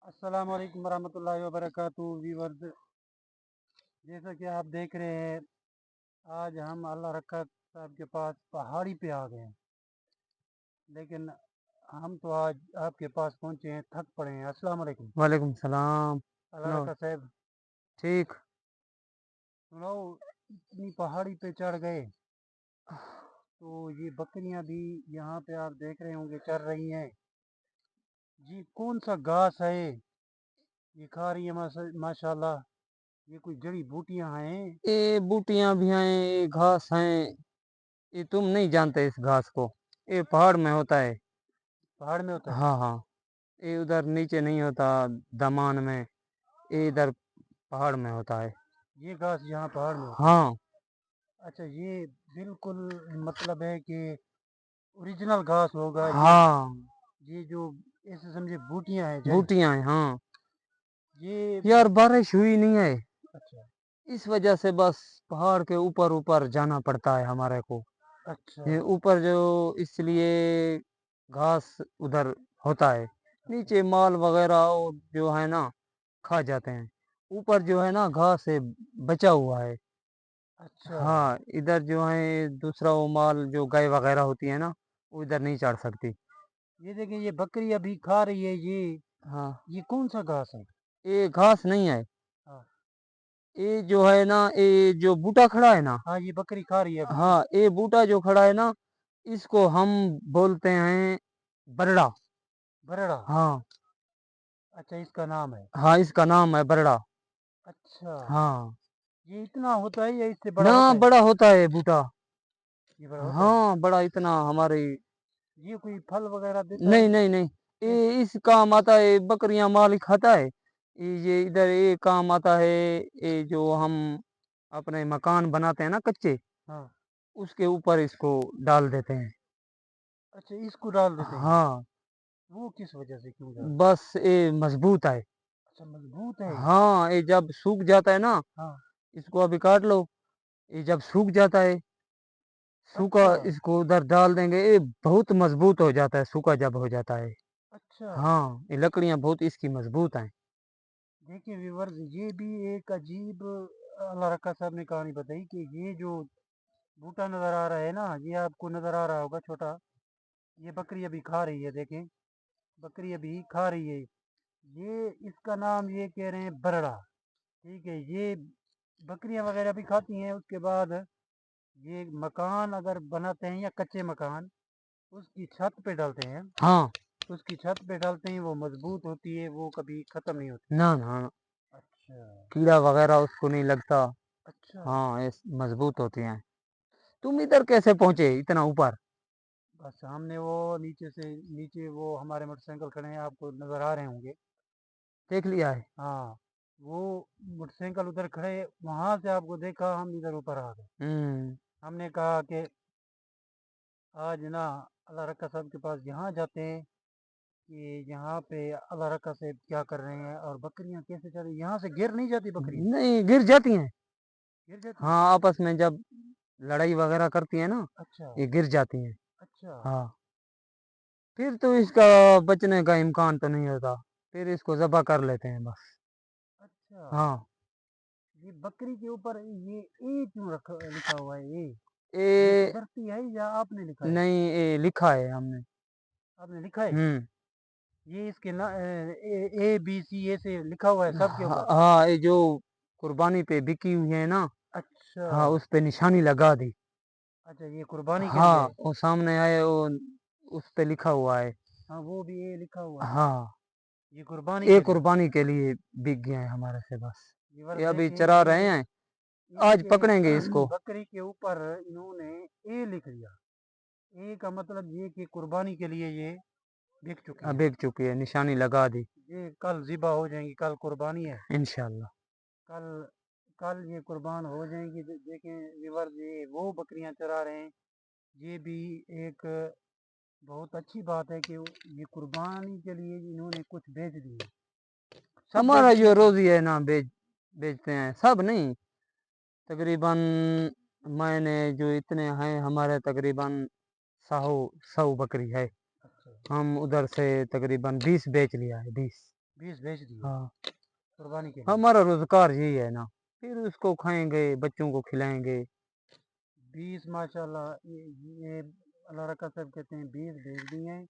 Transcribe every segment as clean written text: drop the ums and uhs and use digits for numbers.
अस्सलाम वालेकुम वरहमतुल्लाहि वबरकातुहू व्यूअर्स। जैसा कि आप देख रहे हैं, आज हम अल्लाह रखा साहब के पास पहाड़ी पे आ गए हैं। लेकिन हम तो आज आपके पास पहुंचे हैं, थक पड़े हैं। अस्सलाम वालेकुम। वालेकुम सलाम। अल्लाह नो, रखा साहब, ठीक। सुनाओ, इतनी पहाड़ी पे चढ़ गए तो ये बकरियां भी यहाँ पे आप देख रहे होंगे चर रही हैं। जी कौन सा घास है ये खा रही है माशाल्लाह। ये कोई जड़ी बूटियां हैं। ये बूटियां भी हैं, ये घास हैं। ये तुम नहीं जानते इस घास को। ये पहाड़ में होता है। पहाड़ में होता है। हाँ हाँ, ये उधर नीचे नहीं होता, दमान में। ये इधर पहाड़ में होता है। ये घास यहाँ पहाड़ में होता है। हाँ अच्छा, ये बिल्कुल मतलब है कि ओरिजिनल घास होगा ये। हाँ, ये जो ऐसे समझे बूटियां हैं जड़ी। बूटियां हैं हाँ। ये यार बारिश हुई नहीं है, अच्छा इस वजह से बस पहाड़ के ऊपर ऊपर जाना पड़ता है हमारे को। अच्छा ये ऊपर जो इसलिए घास उधर होता है। अच्छा नीचे माल वगैरह और जो है ना खा जाते हैं। ऊपर जो है ना घास से बचा हुआ है। अच्छा। हाँ, इधर जो है दूसरा वो माल जो गाय वगैरह होती है ना, वो इधर नहीं चढ़ सकती। ये देखिए, ये बकरी अभी खा रही है ये। हाँ, ये कौन सा घास है? ये घास नहीं है। हाँ ये जो है ना, ये जो बूटा खड़ा है ना, हाँ, ये बकरी खा रही है अभी। हाँ ये बूटा जो खड़ा है ना, इसको हम बोलते हैं बरड़ा। बरड़ा। हाँ अच्छा, इसका नाम है। हाँ, इसका नाम है बरड़ा। अच्छा, हाँ ये इतना होता है या इससे बड़ा ना, होता है? बड़ा होता है बूटा। ये बड़ा होता है। हाँ बड़ा, इतना हमारे। ये कोई फल वगैरह देता है नहीं ये? नहीं नहीं, ये ये इस काम आता है, बकरियां माल खाता है। ये इधर ये काम आता है। ये जो हम अपने मकान बनाते हैं ना कच्चे, हाँ। उसके ऊपर इसको डाल देते हैं। अच्छा, इसको डाल देते हैं। हाँ, वो किस वजह से क्यों डालते हैं? बस ये मजबूत है। अच्छा, मजबूत है ये। हाँ, ये जब सूख जाता है ना, हाँ। इसको अभी काट लो। ये जब सूख जाता है, सूखा, अच्छा इसको उधर डाल देंगे, ये बहुत मजबूत हो जाता है सूखा जब हो जाता है। अच्छा। हाँ, ये लकड़ियां बहुत इसकी मजबूत हैं। देखिए व्यूवर्स, ये भी एक अजीब अल्लाह रखा साहब ने कहानी बताई कि ये जो बूटा नजर आ रहा है ना, ये आपको नजर आ रहा होगा छोटा। ये बकरी अभी खा रही है, देखें, बकरी अभी खा रही है। ये इसका नाम ये कह रहे हैं बरड़ा। ठीक है, ये बकरियां वगैरह भी खाती हैं। उसके बाद ये मकान अगर बनाते हैं या कच्चे मकान, उसकी छत पे डालते हैं। हाँ, उसकी छत पे डालते हैं, वो मजबूत होती है, वो कभी खत्म नहीं होती। ना ना, अच्छा कीड़ा वगैरह उसको नहीं लगता। अच्छा। हाँ, ये मजबूत होती हैं। तुम इधर कैसे पहुंचे इतना ऊपर? बस सामने वो नीचे से, नीचे वो हमारे मोटरसाइकिल खड़े हैं, आपको नज़र आ रहे होंगे। देख लिया है। हाँ, वो मोटरसाइकिल उधर खड़े, वहाँ से आपको देखा, हम इधर ऊपर आ गए। हम्म। हमने कहा कि आज ना अल्लाह रक्का साहब के पास यहाँ जाते हैं कि यहाँ पे अल्लाह रक्का साहब क्या कर रहे हैं और बकरियाँ कैसे चल रही। यहाँ से गिर नहीं जाती बकरियाँ? नहीं, गिर जाती हैं। गिर जाती हैं। हाँ, आपस में जब लड़ाई वगैरह करती है ना, अच्छा ये गिर जाती हैं। अच्छा हाँ, फिर तो इसका बचने का इम्कान तो नहीं होता। फिर इसको ज़बह कर लेते हैं बस। अच्छा। हाँ, ये बकरी के ऊपर ये ए क्यों लिखा हुआ है? ये ये कुदरती है या आपने लिखा है? नहीं, ये लिखा है हमने। आपने लिखा है? हम्म। ये इसके ना ए बी सी ऐसे लिखा हुआ है सबके हाँ ऊपर? हाँ, ये जो कुर्बानी पे बिकी हुई है ना, अच्छा हाँ उस पे निशानी लगा दी। अच्छा, ये कुर्बानी के लिए हाँ, है। वो सामने आए वो, उस पे लिखा हुआ है। हाँ, वो भी ये लिखा हुआ है। हाँ, ये कुर्बानी ये के लिए। कुर्बानी के लिए बिक गए हैं हमारे से बस। ये ये अभी देखें, चरा रहे हैं, आज इसके पकड़ेंगे इसको। बकरी के ऊपर इन्होंने ए लिख दिया। ए का मतलब ये कि कुर्बानी के लिए ये बिक चुकी हैं। बिक चुकी है, निशानी लगा दी। ये कल ज़िबा हो जाएंगी, कल कुर्बानी है। इंशाल्लाह। कल कल ये कुर्बान हो जाएंगी। देखें व्यूअर्स, ये वो बकरियां चरा रहे हैं। ये भी एक बहुत अच्छी बात है कि ये कुर्बानी के लिए इन्होंने कुछ बेच दिए। सब हमारा बेचते जो हैं क्या? रोजी है ना, बेचते हैं सब नहीं, तकरीबन मैंने जो इतने हैं हमारे तकरीबन 100 बकरी है। अच्छा हम उधर से तकरीबन 20 बेच लिया है, 20। 20 भेज दिए हाँ कुर्बानी के लिए। हमारा रोजगार यही है ना, फिर उसको खाएंगे, बच्चों को खिलाएंगे। 20 माशाल्लाह, ये अल्लाह रखा साहब कहते हैं 20 भेज दिए हैं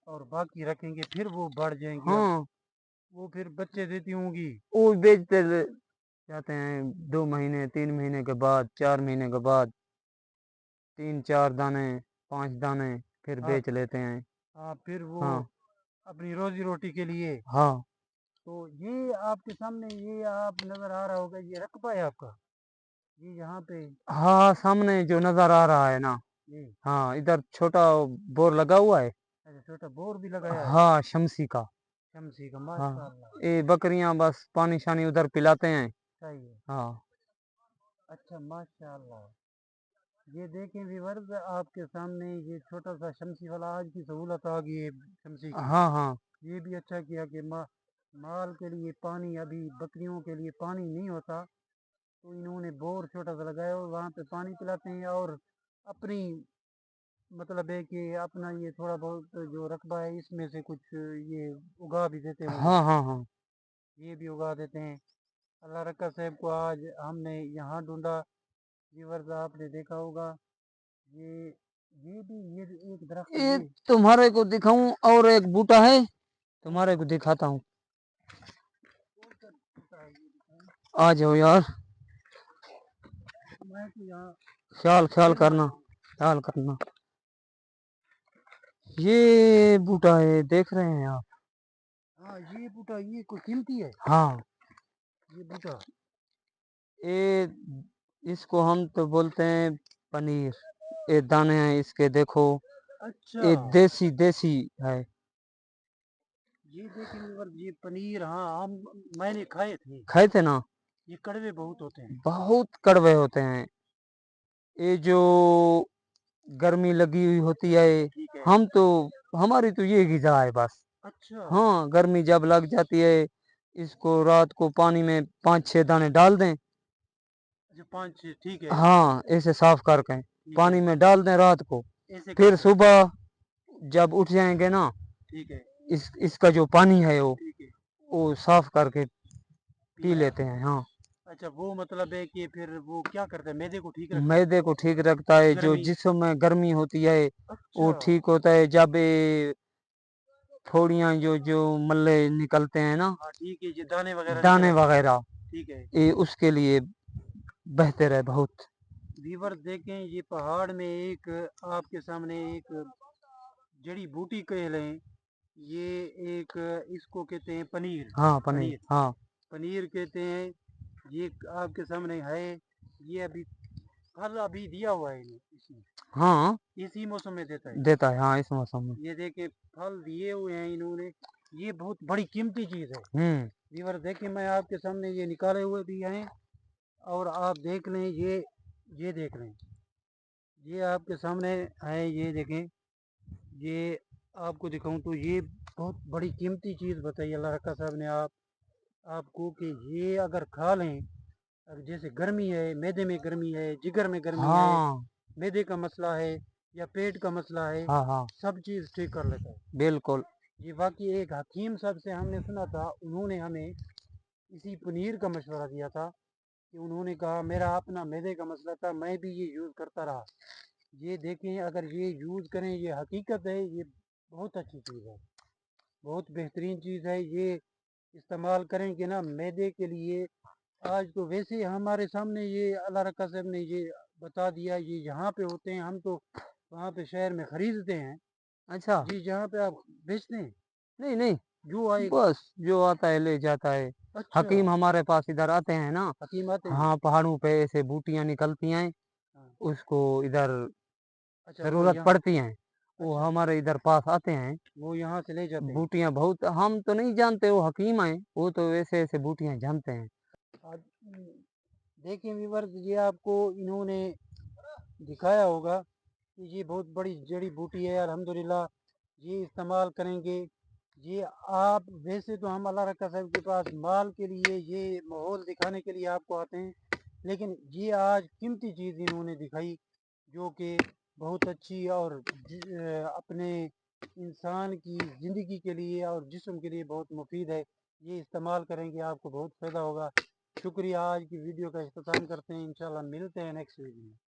और बाकी रखेंगे, फिर वो बढ़ जाएंगी। अब हाँ वो फिर बच्चे देती होंगी। वो बेचते जाते हैं 2 महीने 3 महीने के बाद, 4 महीने के बाद 3 4 दाने 5 दाने फिर हाँ बेच लेते हैं। हाँ, फिर वो हाँ अपनी रोजी रोटी के लिए। हाँ तो ये आपके सामने ये आप नजर आ रहा होगा, ये रकबा है आपका, ये यहाँ पे। हाँ सामने जो नजर आ रहा है ना, ये हाँ इधर छोटा बोर लगा हुआ है। अच्छा, छोटा बोर भी लगाया है हाँ शमसी का। शमसी का, हाँ माशाल्लाह। ये बकरियां बस पानी शानी उधर पिलाते हैं। सही है। हाँ अच्छा माशाल्लाह। ये देखें व्यूअर्स, आपके सामने ये छोटा सा शमसी वाला, आज की सहूलत आ गई है शमसी की। हाँ हाँ ये भी अच्छा किया कि माल के लिए पानी, अभी बकरियों के लिए पानी नहीं होता, तो इन्होंने बोर छोटा सा लगाया और वहाँ पे पानी पिलाते हैं। और अपनी मतलब है कि अपना ये थोड़ा बहुत जो रकबा है इसमें से कुछ ये उगा भी देते होंगे, हाँ हाँ हाँ ये भी उगा देते हैं। अल्लाह रक्का साहब को आज हमने यहाँ ढूंढा। व्यूअर्स आपने देखा होगा, ये ये भी ये एक दरख्त ये ये तुम्हारे को दिखाऊं और एक बूटा है, तुम्हारे को दिखाता हूँ। आ जाओ यार, मैं तो यहाँ ख्याल ख्याल देख रहा करना, हूँ। ख्याल करना। ये बूटा है, देख रहे हैं आप? हाँ ये बूटा, ये कोई कीमती है हाँ ये बूटा। ये इसको हम तो बोलते हैं पनीर। ये दाने हैं इसके, देखो अच्छा, ये देसी देसी है। ये देखें व्यूअर्स, ये पनीर, हाँ हम मैंने खाए थे। खाए थे ना, ये कड़वे बहुत होते हैं। बहुत कड़वे होते हैं। ये जो गर्मी लगी हुई होती है, ठीक है। हम तो हमारी तो ये गिजा है बस। अच्छा हाँ गर्मी जब लग जाती है, इसको रात को पानी में 5 6 दाने डाल दें। अच्छा, 5 6, ठीक है। हाँ ऐसे साफ करके ठीक पानी है, में डाल दें रात को, ऐसे फिर करके। सुबह जब उठ जाएंगे ना, ठीक है। इसका जो पानी है ठीक है, वो साफ करके पी पी लें। लेते हैं। हाँ अच्छा, वो मतलब है कि फिर वो क्या करता है, मैदे को ठीक रखता है। मैदे को ठीक रखता है, जो गर्मी। जिस्म में गर्मी होती है वो अच्छा। ठीक होता है। जब ये फोड़ियाँ जो जो मल्ले निकलते हैं ना, हाँ ठीक है, ये दाने वगैरह निकल दाने आते हैं। वगैरह, ठीक है। ये उसके लिए बेहतर है बहुत। व्यूअर्स देखें, ये पहाड़ में एक आपके सामने एक जड़ी बूटी कह लें, ये एक इसको कहते हैं पनीर। हाँ पनीर पनीर, हाँ पनीर कहते हैं। ये आपके सामने है। ये अभी फल अभी दिया हुआ है इन्हें, हाँ इसी मौसम में देता है। देता है हाँ इस मौसम में। ये देखे फल दिए हुए हैं इन्होंने। ये बहुत बड़ी कीमती चीज़ है। हम्म व्यूअर देखिए, मैं आपके सामने ये निकाले हुए भी हैं और आप देख लें। ये देख लें, ये आपके सामने है, ये देखें। ये आपको दिखाऊं तो ये बहुत बड़ी कीमती चीज़ बताई अल्लाह रखा साहब ने आपको कि ये अगर खा लें, अब जैसे गर्मी है, मैदे में गर्मी है, जिगर में गर्मी है, हाँ मैदे का मसला है या पेट का मसला है, हाँ हाँ सब चीज़ ठीक कर लेता है। बिल्कुल। ये वाकई एक हकीम साहब से हमने सुना था, उन्होंने हमें इसी पनीर का मशवरा दिया था कि उन्होंने कहा मेरा अपना मैदे का मसला था, मैं भी ये यूज़ करता रहा। ये देखें, अगर ये यूज़ करें, ये हकीकत है, ये बहुत अच्छी चीज़ है, बहुत बेहतरीन चीज़ है। ये इस्तेमाल करेंगे ना मैदे के लिए। आज तो वैसे हमारे सामने ये अल्लाह रखा साहब ने ये बता दिया, ये यहाँ पे होते हैं, हम तो वहाँ पे शहर में ख़रीदते हैं। अच्छा जी, जहाँ पे आप बेचते हैं, नहीं नहीं, जो आए। बस जो आता है ले जाता है। अच्छा, हकीम हमारे पास इधर आते हैं ना, हकीम आते हैं। हाँ पहाड़ों पे ऐसे बूटियां निकलती हैं, हाँ, उसको इधर अच्छा वो जरूरत यहाँ, पड़ती हैं, वो अच्छा हमारे इधर पास आते हैं। वो यहाँ से ले जाते हैं। बूटियां बहुत, हम तो नहीं जानते वो हकीम हैं, वो तो ऐसे ऐसे बूटियां जानते हैं। आज देखिए व्यूअर्स, ये आपको इन्होंने दिखाया होगा कि ये बहुत बड़ी जड़ी बूटी है, अल्हम्दुलिल्लाह। ये इस्तेमाल करेंगे। ये आप वैसे तो हम अल्लाह रखा साहब के पास माल के लिए, ये माहौल दिखाने के लिए आपको आते हैं, लेकिन ये आज कीमती चीज़ इन्होंने दिखाई, जो कि बहुत अच्छी और अपने انسان کی زندگی کے لیے اور جسم کے لیے بہت مفید ہے. یہ استعمال کریں گے آپ کو بہت فائدہ ہوگا. شکریہ. آج کی ویڈیو کا اختتام کرتے ہیں. انشاءاللہ ملتے ہیں نیکسٹ ویڈیو میں.